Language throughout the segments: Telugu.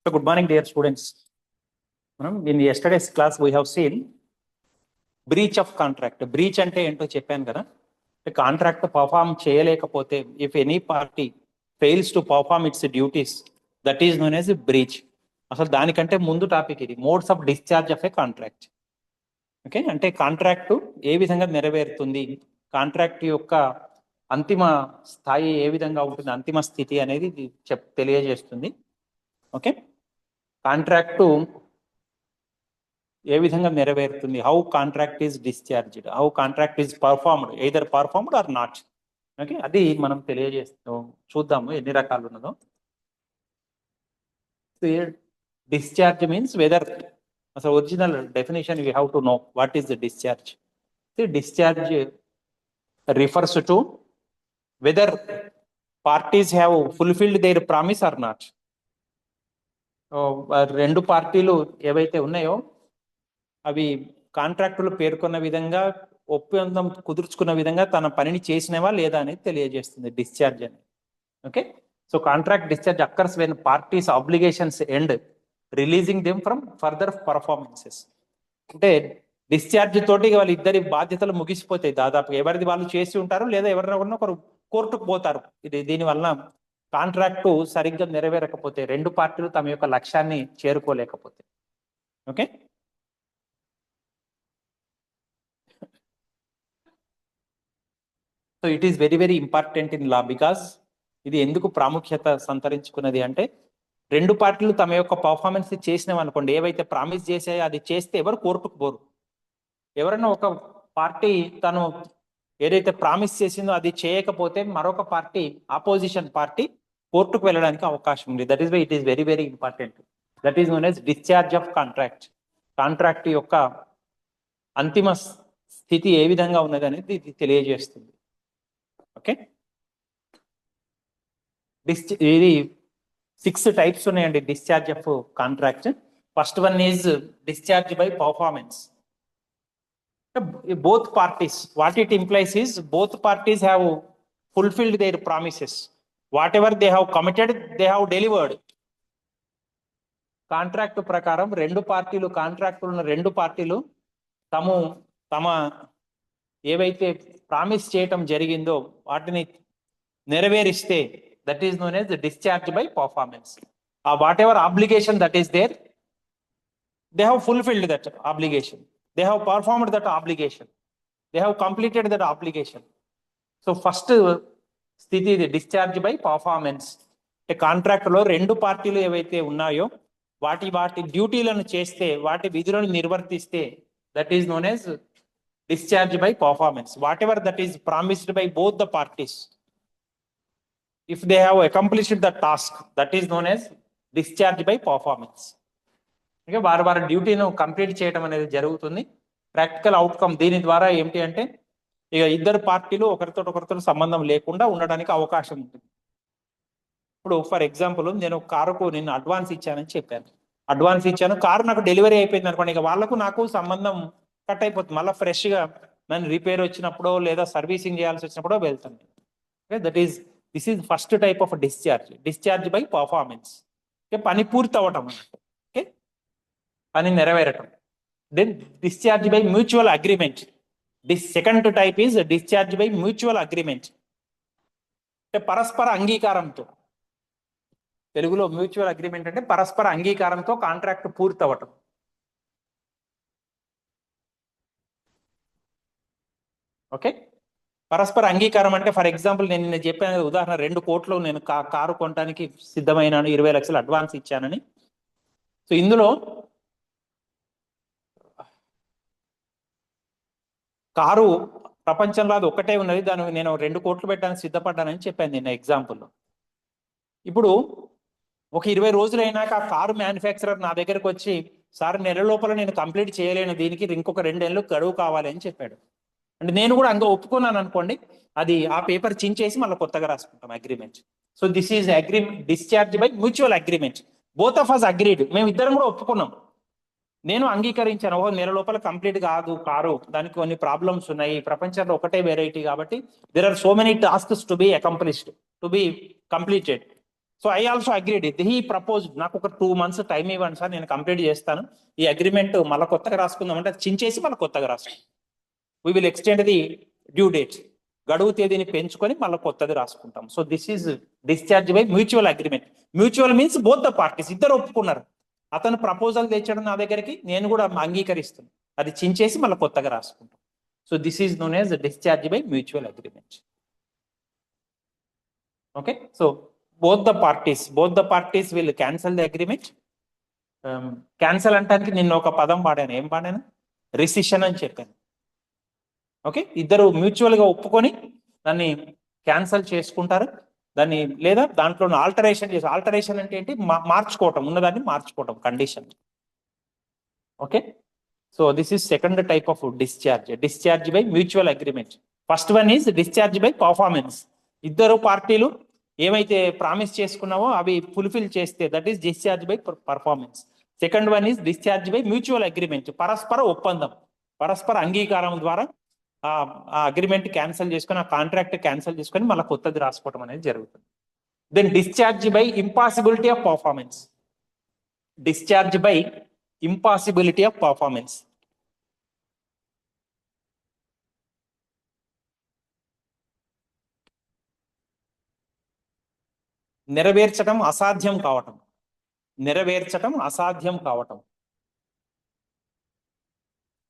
So good morning, dear students. In yesterday's class, we have seen breach of contract. Breach ante ento cheppanu kada. The contract perform cheyalekapothe, if any party fails to perform its duties, that is known as a breach. అసలు దానికంటే ముందు టాపిక్ ఇది, modes of discharge of a contract. Okay, అంటే కాంట్రాక్టు ఏ విధంగా నెరవేరుతుంది, కాంట్రాక్ట్ యొక్క అంతిమ స్థాయి ఏ విధంగా ఉంటుంది, అంతిమ స్థితి అనేది తెలియజేస్తుంది. ఓకే, కాంట్రాక్టు ఏ విధంగా నెరవేరుతుంది, how contract is discharged, how contract is performed, either performed or not. Okay, అది మనం తెలియజేస్తాం. చూద్దాము ఎన్ని రకాలు ఉన్నదో. డిశ్చార్జ్ మీన్స్ వెదర్, అసలు original definition we have to know what is the discharge. Discharge refers to whether parties have fulfilled their promise or not. రెండు పార్టీలు ఏవైతే ఉన్నాయో అవి కాంట్రాక్టులు పేర్కొన్న విధంగా, ఒప్పందం కుదుర్చుకున్న విధంగా తన పనిని చేసినవా లేదా అనేది తెలియజేస్తుంది డిశ్చార్జ్ అనేది. Okay, so contract discharge occurs when parties obligations end releasing them from further performances. అంటే డిశ్చార్జ్ తోటి వాళ్ళ ఇద్దరి బాధ్యతలు ముగిసిపోతాయి దాదాపు, ఎవరిది వాళ్ళు చేసి ఉంటారు లేదా ఎవరినొకరిని ఒకరు కోర్టుకు పోతారు. దీనివల్ల కాంట్రాక్టు సరిగ్గా నెరవేరకపోతే, రెండు పార్టీలు తమ యొక్క లక్ష్యాన్ని చేరుకోలేకపోతే. Okay, so it is very very important in law, because ఇది ఎందుకు ప్రాముఖ్యత సంతరించుకున్నది అంటే, రెండు పార్టీలు తమ యొక్క పర్ఫార్మెన్స్ చేసినవి అనుకోండి, ఏవైతే ప్రామిస్ చేసాయో అది చేస్తే ఎవరు కోర్టుకు పోరు. ఎవరైనా ఒక పార్టీ తను ఏదైతే ప్రామిస్ చేసిందో అది చేయకపోతే మరొక పార్టీ, ఆపోజిషన్ పార్టీ కోర్టుకు వెళ్ళడానికి అవకాశం ఉంది. That is why it is very very important. That is known as discharge of contract. Contract యొక్క అంతిమ స్థితి ఏ విధంగా ఉన్నది అనేది ఇది తెలియజేస్తుంది. ఓకే, ఇది 6 టైప్స్ ఉన్నాయండి discharge of contract. First one is discharge by performance. both parties, what it implies is both parties have fulfilled their promises, whatever they have committed they have delivered. Contract ప్రకారం రెండు పార్టీలు, కాంట్రాక్ట్ ఉన్న రెండు పార్టీలు తమ ఏవైతే ప్రామిస్ చేయటం జరిగిందో వాటిని నెరవేరిస్తే that is known as discharge by performance. Whatever obligation that is there, they have fulfilled that obligation, they have performed that obligation, they have completed that obligation. So first స్థితి ఇది డిశ్చార్జ్ బై పర్ఫార్మెన్స్. కాంట్రాక్ట్ లో రెండు పార్టీలు ఏవైతే ఉన్నాయో వాటి డ్యూటీలను చేస్తే, వాటి విధులను నిర్వర్తిస్తే that is known as discharge by performance. Whatever that is promised by both the parties, if they have accomplished the task that is known as discharge by performance. వారి డ్యూటీను కంప్లీట్ చేయడం అనేది జరుగుతుంది. ప్రాక్టికల్ అవుట్కమ్ దీని ద్వారా ఏంటి అంటే, ఇక ఇద్దరు పార్టీలు ఒకరితో సంబంధం లేకుండా ఉండడానికి అవకాశం ఉంటుంది. ఇప్పుడు ఫర్ ఎగ్జాంపుల్, నేను కారుకు నేను అడ్వాన్స్ ఇచ్చానని చెప్పాను, అడ్వాన్స్ ఇచ్చాను, కారు నాకు డెలివరీ అయిపోయింది అనుకోండి, ఇక వాళ్ళకు నాకు సంబంధం కట్ అయిపోతుంది. మళ్ళీ ఫ్రెష్గా నన్ను రిపేర్ వచ్చినప్పుడో లేదా సర్వీసింగ్ చేయాల్సి వచ్చినప్పుడో వెళ్తాను. This is first type of discharge, discharge by performance. పని పూర్తి అవ్వటం, పని నెరవేరటం. Then discharge by mutual agreement. Second type is discharge by mutual agreement, అంటే పరస్పర అంగీకారంతో. తెలుగులో మ్యూచువల్ అగ్రిమెంట్ అంటే పరస్పర అంగీకారంతో కాంట్రాక్ట్ పూర్తి అవ్వటం. ఓకే, పరస్పర అంగీకారం అంటే ఫర్ ఎగ్జాంపుల్ నేను చెప్పాను ఉదాహరణ, 2 కోట్లు నేను కారు కొనడానికి సిద్ధమైనాను, 20 లక్షలు అడ్వాన్స్ ఇచ్చానని. సో ఇందులో కారు ప్రపంచంలో అది ఒక్కటే ఉన్నది, దాన్ని నేను 2 కోట్లు పెట్టడానికి సిద్ధపడ్డానని చెప్పాను నేను ఎగ్జాంపుల్లో. ఇప్పుడు ఒక 20 రోజులు అయినాక ఆ కారు మ్యానుఫ్యాక్చరర్ నా దగ్గరకు వచ్చి, సార్ నెల లోపల నేను కంప్లీట్ చేయలేను, దీనికి ఇంకొక 2 ఏళ్ళు గడువు కావాలి అని చెప్పాడు. అంటే నేను కూడా అంత ఒప్పుకున్నాను అనుకోండి, అది ఆ పేపర్ చించేసి మళ్ళీ కొత్తగా రాసుకుంటాం agreement. So this is discharge by mutual agreement. Both of us agreed, మేము ఇద్దరం కూడా ఒప్పుకున్నాం. నేను అంగీకరించాను, నెల లోపల కంప్లీట్ కాదు కారు, దానికి కొన్ని ప్రాబ్లమ్స్ ఉన్నాయి, ప్రపంచంలో ఒకటే వెరైటీ కాబట్టి there are so many tasks to be accomplished, to be completed. So I also agreed it. He propose నాకు ఒక 2 months టైం ఇవ్వండి సార్, నేను కంప్లీట్ చేస్తాను, ఈ అగ్రిమెంట్ మళ్ళీ కొత్తగా రాసుకుందాం అంటే అది చించేసి మళ్ళీ కొత్తగా రాసుకుందాం. We will extend the due dates, గడువు తేదీని పెంచుకొని మళ్ళీ కొత్తది రాసుకుంటాం. So this is discharge by mutual agreement. Mutual means both the parties, ఇద్దరు ఒప్పుకున్నారు. అతను ప్రపోజల్ తెచ్చడం నా దగ్గరికి, నేను కూడా అంగీకరిస్తున్నాను, అది చించేసి మళ్ళీ కొత్తగా రాసుకుంటాం. So this is known as discharge by mutual agreement. Okay, so both the parties will cancel the agreement. Cancel అంటానికి నిన్న ఒక పదం వాడాను, ఏం వాడాను? రిసిషన్ అని చెప్పాను. ఓకే, ఇద్దరు మ్యూచువల్ గా ఒప్పుకొని దాన్ని క్యాన్సల్ చేసుకుంటారు దాన్ని, లేదా దాంట్లో ఆల్టరేషన్ చేసి, ఆల్టరేషన్ అంటే ఏంటి? మార్చుకోవటం, ఉన్నదాన్ని మార్చుకోవటం, condition. Okay, so this is second type of discharge by mutual agreement. First one is discharge by performance. ఇద్దరు పార్టీలు ఏమైతే ప్రామిస్ చేసుకున్నావో అవి ఫుల్ఫిల్ చేస్తే, that is discharge by performance. Second one is discharge by mutual agreement. పరస్పర ఒప్పందం, పరస్పర అంగీకారం ద్వారా ఆ అగ్రిమెంట్ క్యాన్సిల్ చేసుకొని, ఆ కాంట్రాక్ట్ క్యాన్సిల్ చేసుకొని మళ్ళీ కొత్తది రాసుకోవడం అనేది జరుగుతుంది. Then discharge by impossibility of performance. Discharge by impossibility of performance. నెరవేర్చడం అసాధ్యం కావటం, నెరవేర్చడం అసాధ్యం కావటం.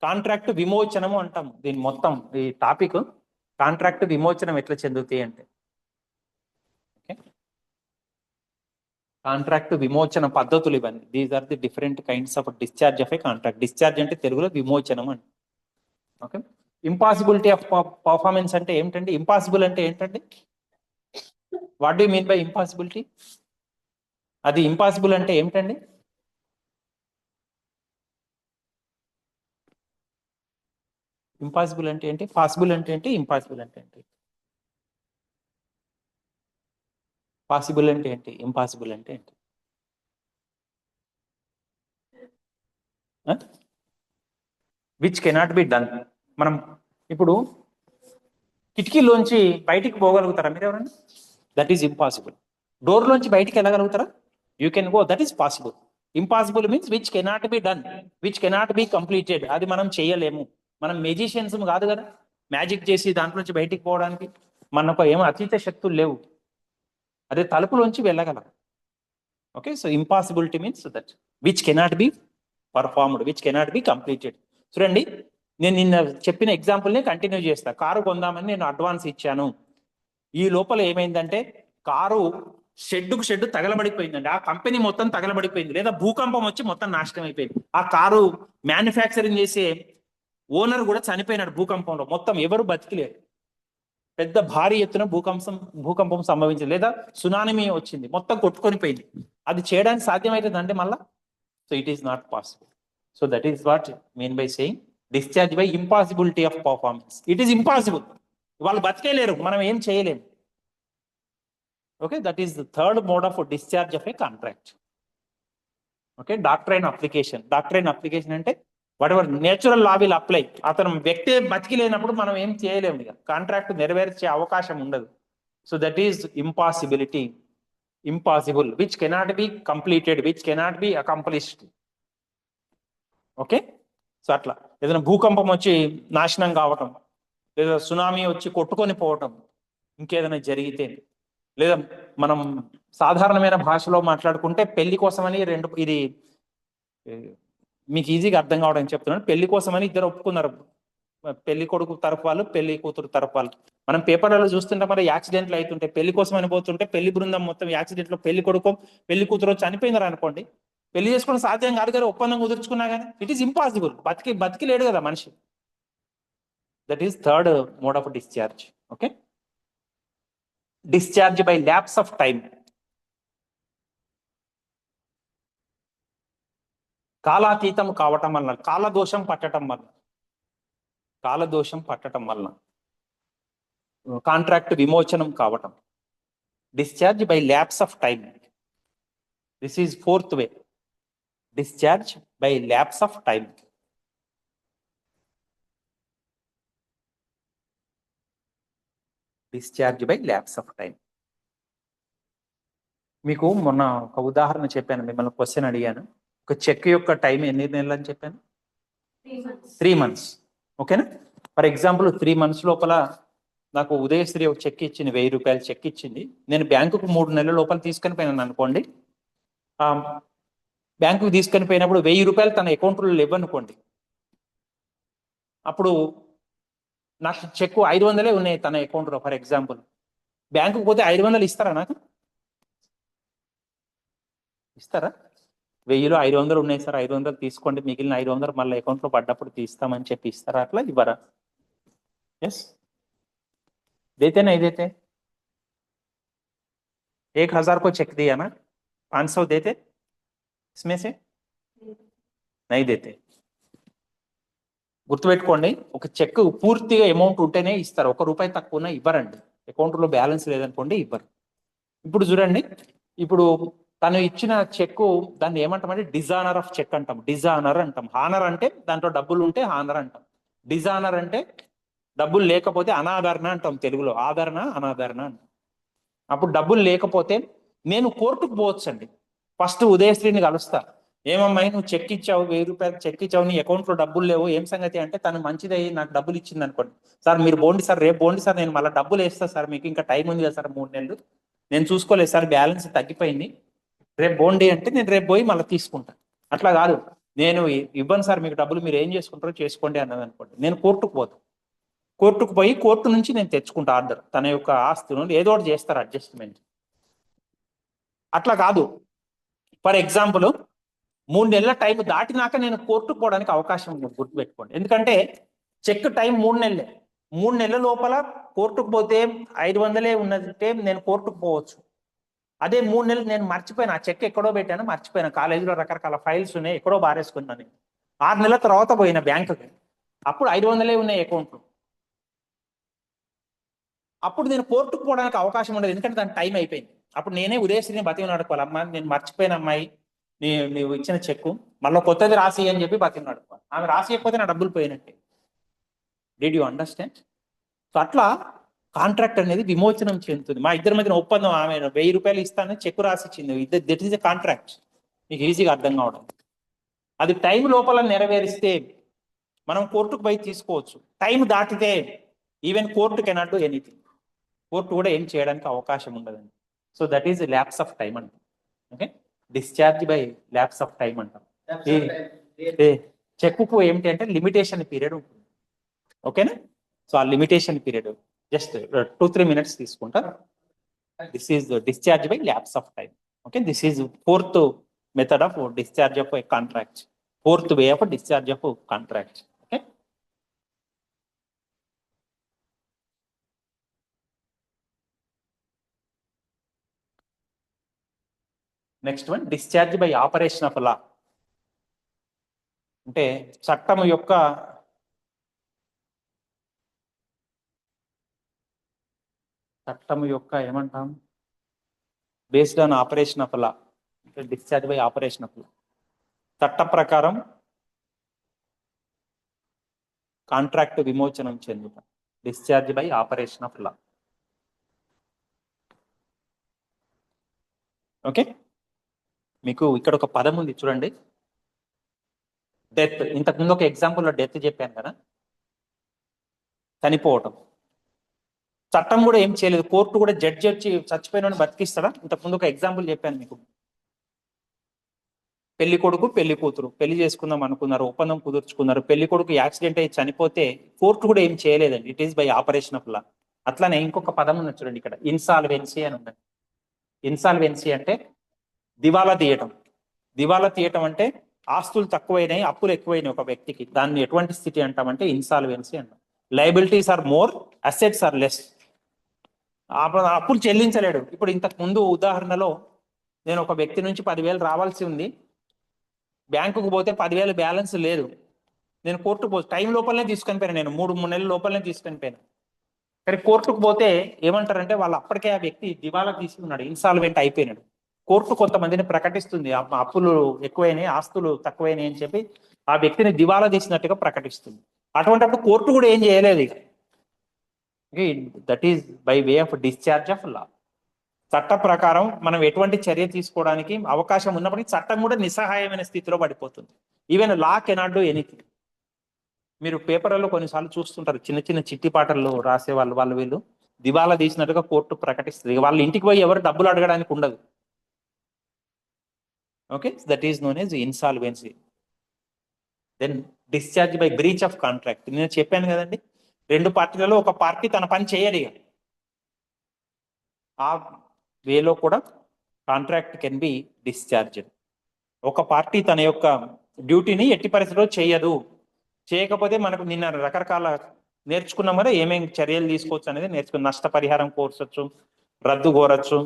కాంట్రాక్ట్ విమోచనము అంటాం దీని మొత్తం ఈ టాపిక్. కాంట్రాక్ట్ విమోచనం ఎట్లా చెందుతాయి అంటే, కాంట్రాక్ట్ విమోచన పద్ధతులు ఇవన్నీ. These are the different kinds of discharge of a contract. Discharge అంటే తెలుగులో విమోచనం అండి. ఓకే, ఇంపాసిబిలిటీ ఆఫ్ పర్ఫార్మెన్స్ అంటే ఏమిటండి? ఇంపాసిబుల్ అంటే ఏంటండి? What do mean by impossibility? అది ఇంపాసిబుల్ అంటే ఏమిటండి? ఇంపాసిబుల్ అంటే ఏంటి? పాసిబుల్ అంటే ఏంటి? ఇంపాసిబుల్ అంటే ఏంటి? పాసిబుల్ అంటే ఏంటి? ఇంపాసిబుల్ అంటే ఏంటి? Which cannot be done. మనం ఇప్పుడు కిటికీలోంచి బయటికి పోగలుగుతారా మీరు ఎవరైనా? That is impossible. డోర్లోంచి బయటికి వెళ్ళగలుగుతారా? You can go, that is possible. Impossible means which cannot be done, which cannot be completed. అది మనం చేయలేము. మనం మెజిషియన్స్ కాదు కదా, మ్యాజిక్ చేసి దాంట్లోంచి బయటికి పోవడానికి మనకు ఏమో అతీత శక్తులు లేవు. అదే తలుపులోంచి వెళ్ళగలం. Okay, so impossibility means that which cannot be performed, which cannot be completed. చూడండి, నేను నిన్న చెప్పిన ఎగ్జాంపుల్ని కంటిన్యూ చేస్తా. కారు కొందామని నేను అడ్వాన్స్ ఇచ్చాను. ఈ లోపల ఏమైందంటే కారు షెడ్ తగలబడిపోయిందండి. ఆ కంపెనీ మొత్తం తగలబడిపోయింది, లేదా భూకంపం వచ్చి మొత్తం నాశనం అయిపోయింది. ఆ కారు మ్యానుఫ్యాక్చరింగ్ చేసే ఓనర్ కూడా చనిపోయినాడు భూకంపంలో. మొత్తం ఎవరు బతికిలేరు. పెద్ద భారీ ఎత్తున భూకంపం సంభవించింది, లేదా సునామీ వచ్చింది, మొత్తం కొట్టుకొని పోయింది. అది చేయడానికి సాధ్యమవుతుందంటే మళ్ళా? So it is not possible. So that is what mean by saying discharge by impossibility of performance. It is impossible, వాళ్ళు బతికేలేరు, మనం ఏం చేయలేము. Okay, that is the third mode of discharge of a contract. Okay, doctrine application అంటే whatever natural law will apply. అతను వ్యక్తి బతికి లేనప్పుడు మనం ఏం చేయలేము, ఇక కాంట్రాక్ట్ నెరవేర్చే అవకాశం ఉండదు. So that is impossibility. Impossible, which cannot be completed, which cannot B accomplished. Okay, so అట్లా ఏదైనా భూకంపం వచ్చి నాశనం కావటం, లేదా సునామీ వచ్చి కొట్టుకొని పోవటం, ఇంకేదైనా జరిగితే, లేదా మనం సాధారణమైన భాషలో మాట్లాడుకుంటే పెళ్లి కోసమని ఇది మీకు ఈజీగా అర్థం కావడానికి చెప్తున్నాను. పెళ్లి కోసమని ఇద్దరు ఒప్పుకున్నారు, పెళ్లి కొడుకు తరపు వాళ్ళు, పెళ్లి కూతురు తరపు వాళ్ళు. మనం పేపర్లలో చూస్తుంటే మరి యాక్సిడెంట్లు అవుతుంటే, పెళ్లి కోసం అని పోతుంటే పెళ్లి బృందం మొత్తం యాక్సిడెంట్ లో పెళ్లి కొడుకు పెళ్లి కూతురు చనిపోయినారు అనుకోండి, పెళ్లి చేసుకోవడం సాధ్యం కాదు కదా, ఒప్పందం కుదుర్చుకున్నా కానీ. ఇట్ ఈస్ ఇంపాసిబుల్, బతికి లేడు కదా మనిషి. That is third mode of discharge. Okay, discharge by lapse of time. కాలాతీతం కావటం వల్ల, కాలదోషం పట్టటం వల్ల కాంట్రాక్ట్ విమోచనం కావటం. Discharge by lapse of time. This is fourth way. Discharge by lapse of time. Discharge by lapse of time. మీకు మొన్న ఒక ఉదాహరణ చెప్పాను, మిమ్మల్ని క్వశ్చన్ అడిగాను. ఒక చెక్ యొక్క టైం ఎన్ని నెలలు అని చెప్పాను? 3 months. ఓకేనా? ఫర్ ఎగ్జాంపుల్ 3 months లోపల నాకు ఉదయశ్రీ ఒక చెక్ ఇచ్చింది, 1000 రూపాయలు చెక్ ఇచ్చింది. నేను బ్యాంకుకు 3 నెలల లోపల తీసుకొని పోయినాను అనుకోండి. బ్యాంకుకు తీసుకొని పోయినప్పుడు 1000 రూపాయలు తన అకౌంట్లో లేవనుకోండి. అప్పుడు నాకు చెక్ 500 ఉన్నాయి తన అకౌంట్లో. ఫర్ ఎగ్జాంపుల్ బ్యాంకుకు పోతే 500 ఇస్తారా? నాకు ఇస్తారా? 1000లో 500 ఉన్నాయి సార్, 500 తీసుకోండి, మిగిలిన 500 మళ్ళీ అకౌంట్లో పడ్డప్పుడు తీస్తామని చెప్పి ఇస్తారా? అట్లా ఇవ్వరా? ఎస్, देते नहीं देते? 1000 को चेक दिया ना, 500 देते इसमें से? नहीं देते. గుర్తుపెట్టుకోండి, ఒక చెక్ పూర్తిగా అమౌంట్ ఉంటేనే ఇస్తారు, 1 రూపాయి తక్కువనే ఇవ్వరండి. అకౌంట్లో బ్యాలెన్స్ లేదనుకోండి ఇవ్వరు. ఇప్పుడు చూడండి, ఇప్పుడు తను ఇచ్చిన చెక్ దాన్ని ఏమంటామంటే డిజానర్ ఆఫ్ చెక్ అంటాం. డిజానర్ అంటాం. హానర్ అంటే దాంట్లో డబ్బులు ఉంటే హానర్ అంటాం. డిజానర్ అంటే డబ్బులు లేకపోతే అనాదరణ అంటాం తెలుగులో. ఆదరణ, అనాదరణ అంటాం. అప్పుడు డబ్బులు లేకపోతే నేను కోర్టుకు పోవచ్చండి. ఫస్ట్ ఉదయశ్రీని కలుస్తా. ఏమమ్మాయి నువ్వు చెక్ ఇచ్చావు, 1000 రూపాయలు చెక్ ఇచ్చావు, నీ అకౌంట్లో డబ్బులు లేవు, ఏం సంగతి అంటే తను మంచిదయ్యి నాకు డబ్బులు ఇచ్చింది అనుకోండి. సార్ మీరు బోండి సార్, రేపు బోండి సార్, నేను మళ్ళీ డబ్బులు వేస్తా సార్, మీకు ఇంకా టైం ఉంది కదా సార్, 3 నెలలు, నేను చూసుకోలేదు సార్, బ్యాలెన్స్ తగ్గిపోయింది, రేపు బోండి అంటే నేను రేపు పోయి మళ్ళీ తీసుకుంటా. అట్లా కాదు, నేను ఇవ్వను సార్ మీకు డబ్బులు, మీరు ఏం చేసుకుంటారో చేసుకోండి అన్నది అనుకోండి. నేను కోర్టుకు పోతాను. కోర్టుకు పోయి కోర్టు నుంచి నేను తెచ్చుకుంటా ఆర్డర్, తన యొక్క ఆస్తిని ఏదో ఒకటి చేస్తారు అడ్జస్ట్మెంట్. అట్లా కాదు, ఫర్ ఎగ్జాంపుల్ 3 నెలల టైం దాటినాక నేను కోర్టుకు పోవడానికి అవకాశం ఉంది, గుర్తుపెట్టుకోండి. ఎందుకంటే చెక్ టైం 3 నెలలే. 3 నెలల లోపల కోర్టుకు పోతే 500 ఉన్నదంటే నేను కోర్టుకు పోవచ్చు. అదే 3 నెలలు నేను మర్చిపోయినా, ఆ చెక్ ఎక్కడో పెట్టాను, మర్చిపోయినా, కాలేజీలో రకరకాల ఫైల్స్ ఉన్నాయి, ఎక్కడో బారేసుకున్నాను. 6 నెలల తర్వాత పోయిన బ్యాంకుకి, అప్పుడు 500 ఉన్నాయి అకౌంట్లో. అప్పుడు నేను కోర్టుకు పోవడానికి అవకాశం ఉండదు, ఎందుకంటే దాని టైం అయిపోయింది. అప్పుడు నేనే ఉదయశ్రీని బతిమని అడుకోవాలి, అమ్మా నేను మర్చిపోయిన అమ్మాయి, నీవు ఇచ్చిన చెక్కు మళ్ళీ కొత్తది రాసి అని చెప్పి బతిమని అడుకోవాలి. ఆమె రాసియకపోతే నా డబ్బులు పోయినట్టే. Did you understand? సో అట్లా కాంట్రాక్ట్ అనేది విమోచనం చెందుతుంది. మా ఇద్దరి మధ్యన ఒప్పందం, ఆమె 1000 రూపాయలు ఇస్తానని చెక్కు రాసి ఇచ్చింది, దట్ ఈస్ ఎ కాంట్రాక్ట్. మీకు ఈజీగా అర్థం కావడం. అది టైం లోపల నెరవేరిస్తే మనం కోర్టుకు పోయి తీసుకోవచ్చు. టైం దాటితే even court cannot do anything. Court కూడా ఏం చేయడానికి అవకాశం ఉండదండి. So that is lapse of time అంటాం. Okay, discharge by lapse of time అంటాం. చెక్కు ఏమిటి అంటే లిమిటేషన్ పీరియడ్ ఉంటుంది. ఓకేనా? సో ఆ లిమిటేషన్ పీరియడ్ జస్ట్ 2-3 minutes తీసుకుంటా. This is discharge by lapse of time. Okay, this is 4th method of discharge of contract, 4th way of discharge of contract. Okay, next one discharge by operation of law. అంటే చట్టం యొక్క ఏమంటాం, based on operation of law. Discharge by operation of law, చట్ట ప్రకారం కాంట్రాక్ట్ విమోచనం చెందుతాం. Discharge by operation of law. Okay, మీకు ఇక్కడ ఒక పదం ఉంది చూడండి, డెత్. ఇంతకుముందు ఒక ఎగ్జాంపుల్లో డెత్ చెప్పాను కదా, చనిపోవటం. చట్టం కూడా ఏం చేయలేదు, కోర్టు కూడా జడ్జి వచ్చి చచ్చిపోయిన బతికిస్తాడా? ఇంతకుముందు ఒక ఎగ్జాంపుల్ చెప్పాను మీకు. పెళ్లి కొడుకు పెళ్లి కూతురు పెళ్లి చేసుకుందాం అనుకున్నారు, ఒప్పందం కుదుర్చుకున్నారు, పెళ్లి కొడుకు యాక్సిడెంట్ అయ్యి చనిపోతే కోర్టు కూడా ఏం చేయలేదండి. It is by operation of లా. అట్లానే ఇంకొక పదం ఉన్నది చూడండి ఇక్కడ, ఇన్సాల్వెన్సీ అని ఉన్నది. ఇన్సాల్వెన్సీ అంటే దివాలా తీయటం. దివాలా తీయటం అంటే ఆస్తులు తక్కువైనాయి, అప్పులు ఎక్కువైనాయి ఒక వ్యక్తికి, దాన్ని ఎటువంటి స్థితి అంటామంటే ఇన్సాల్వెన్సీ అంటాం. Liabilities are more, assets are less. అప్పులు చెల్లించలేడు. ఇప్పుడు ఇంతకు ముందు ఉదాహరణలో నేను ఒక వ్యక్తి నుంచి 10,000 రావాల్సి ఉంది, బ్యాంకుకు పోతే 10,000 బ్యాలెన్స్ లేదు, నేను కోర్టుకు పోతే టైం లోపలనే తీసుకొని పోయాను, నేను 3 నెలల లోపలనే తీసుకొని పోయాను. కానీ కోర్టుకు పోతే ఏమంటారంటే వాళ్ళు అప్పటికే ఆ వ్యక్తి దివాలా తీసుకున్నాడు, ఇన్సాల్వెంట్ అయిపోయినాడు. కోర్టు కొంతమందిని ప్రకటిస్తుంది, అప్పులు ఎక్కువైనాయి, ఆస్తులు తక్కువైనాయి అని చెప్పి ఆ వ్యక్తిని దివాలా తీసినట్టుగా ప్రకటిస్తుంది. అటువంటిప్పుడు కోర్టు కూడా ఏం చేయలేదు. That is by way of discharge of law. చట్ట ప్రకారం మనం ఎటువంటి చర్య తీసుకోవడానికి అవకాశం ఉన్నప్పటికీ చట్టం కూడా నిస్సహాయమైన స్థితిలో పడిపోతుంది. Even law cannot do anything. మీరు పేపర్లలో కొన్నిసార్లు చూస్తుంటారు, చిన్న చిన్న చిట్టి పాటల్లో రాసే వాళ్ళు వీళ్ళు దివాలా తీసినట్టుగా కోర్టు ప్రకటిస్తుంది. వాళ్ళ ఇంటికి పోయి ఎవరు డబ్బులు అడగడానికి ఉండదు. Okay, that is known as insolvency. Then discharge by breach of contract. నేను చెప్పాను కదండి, రెండు పార్టీలలో ఒక పార్టీ తన పని చేయదు. ఆ వేలో కూడా కాంట్రాక్ట్ కెన్ బి డిశ్చార్జ్డ్. ఒక పార్టీ తన యొక్క డ్యూటీని ఎట్టి పరిస్థితిలో చేయదు. చేయకపోతే మనకు నిన్న రకరకాల నేర్చుకున్నాం కదా, ఏమేమి చర్యలు తీసుకోవచ్చు అనేది నేర్చుకున్నాం. నష్టపరిహారం కోర్చొచ్చు, రద్దు కోరచ్చు,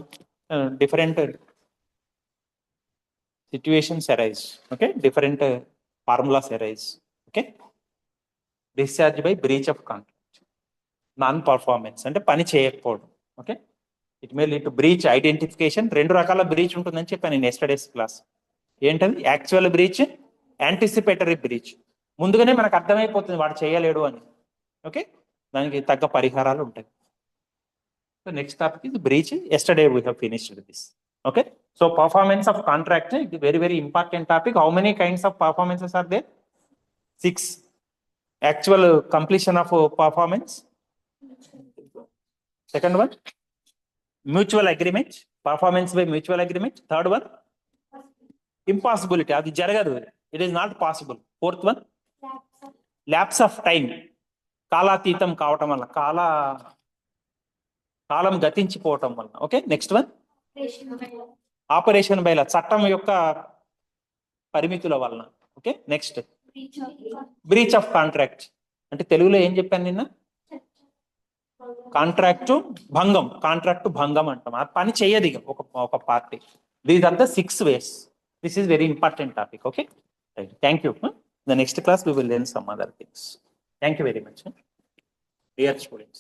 different situations arise. Okay, different formulas arise. Okay, discharge by breach of contract, non performance అంటే పని చేయకపోవడం. Okay, it may lead to breach identification. రెండు రకాల బ్రీచ్ ఉంటుందని చెప్పాను నేను ఎస్టర్డేస్ క్లాస్. ఏంటది? Actual breach, anticipatory breach. ముందుగానే మనకు అర్థమైపోతుంది వాడు చేయలేడు అని. ఓకే, దానికి తగ్గ పరిహారాలు ఉంటాయి. So next topic is breach. Yesterday we have finished this. Okay, so performance of contract, ఇది very very important topic. How many kinds of performances are there? 6. Actual completion of performance. Second one, mutual agreement, performance by mutual agreement. Third one, impossibility, అది జరగదు, it is not possible. Fourth one, lapse of time, కాలాతీతం కావటం వల్ల, కాలం గతించిపోవటం వల్ల. Okay, next one, operation by law, చట్టం యొక్క పరిమితుల వలన. Okay, next breach of contract అంటే తెలుగులో ఏం చెప్పాను నిన్న? కాంట్రాక్టు భంగం అంటాం. ఆ పని చేయదు ఒక party. These are the 6 ways. This is very important topic. Okay, right, thank you. The next class we will learn some other things. Thank you very much, dear students.